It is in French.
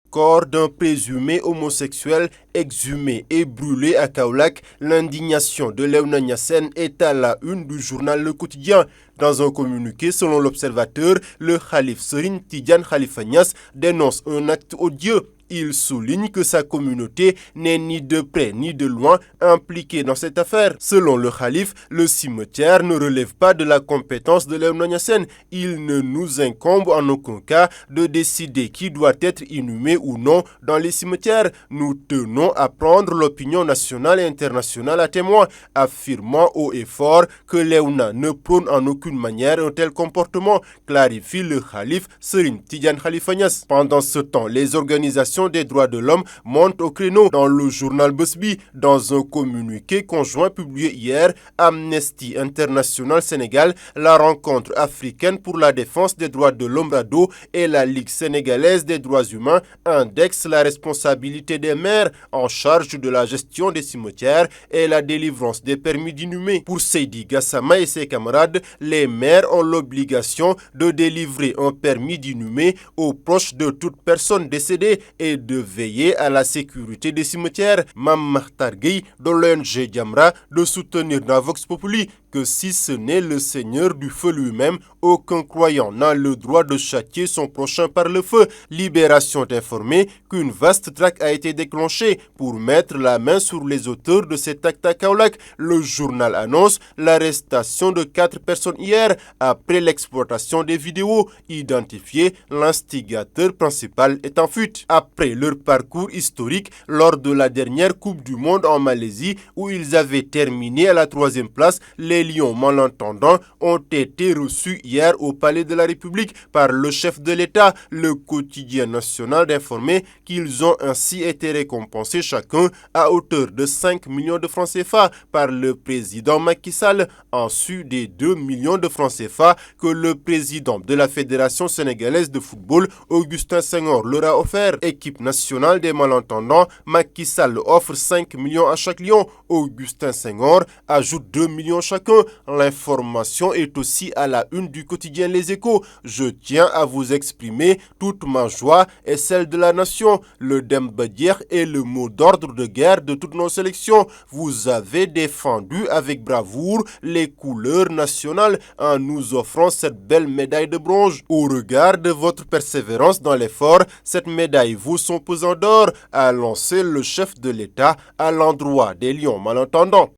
Corps d'un présumé homosexuel exhumé et brûlé à Kaolack, l'indignation de Léona Niassène est à la une du journal Le Quotidien. Dans un communiqué, selon l'Observateur, le Khalif Serigne Tidiane Khalifa Niasse dénonce un acte odieux. Il souligne que sa communauté n'est ni de près ni de loin impliquée dans cette affaire. Selon le Khalif, le cimetière ne relève pas de la compétence de Léona Niassène. Il ne nous incombe en aucun cas de décider qui doit être inhumé ou non dans les cimetières. Nous tenons à prendre l'opinion nationale et internationale à témoin, affirmant haut et fort que Léona ne prône en aucune manière un tel comportement, clarifie le Khalif Serigne Tidiane Khalifa Niasse. Pendant ce temps, les organisations des droits de l'homme montent au créneau. Dans le journal Busby, dans un communiqué conjoint publié hier, Amnesty International Sénégal, la rencontre africaine pour la défense des droits de l'homme RADDHO et la Ligue sénégalaise des droits humains indexent la responsabilité des maires en charge de la gestion des cimetières et la délivrance des permis d'inhumer. Pour Seydi Gassama et ses camarades, les maires ont l'obligation de délivrer un permis d'inhumer aux proches de toute personne décédée et de veiller à la sécurité des cimetières. Mame Makhtar Gueye de l'ONG Jamra de soutenir dans Vox Populi que si ce n'est le Seigneur du feu lui-même, aucun croyant n'a le droit de châtier son prochain par le feu. Libération d'informer qu'une vaste traque a été déclenchée pour mettre la main sur les auteurs de cet acte à Kaolack. Le journal annonce l'arrestation de 4 personnes hier après l'exploitation des vidéos. Identifié, l'instigateur principal est en fuite. Après leur parcours historique lors de la dernière Coupe du Monde en Malaisie où ils avaient terminé à la 3e place, les lions malentendants ont été reçus hier au Palais de la République par le chef de l'État. Le quotidien national d'informer qu'ils ont ainsi été récompensés chacun à hauteur de 5 millions de francs CFA par le président Macky Sall, en sus des 2 millions de francs CFA que le président de la Fédération sénégalaise de football, Augustin Senghor, leur a offert. Équipe nationale des malentendants, Macky Sall offre 5 millions à chaque lion. Augustin Senghor ajoute 2 millions chacun. L'information est aussi à la une du quotidien Les Échos. Je tiens à vous exprimer toute ma joie et celle de la nation. Le Demba Dièr est le mot d'ordre de guerre de toutes nos sélections. Vous avez défendu avec bravoure les couleurs nationales en nous offrant cette belle médaille de bronze. Au regard de votre persévérance dans l'effort, cette médaille vaut son pesant d'or, a lancé le chef de l'État à l'endroit des lions malentendants.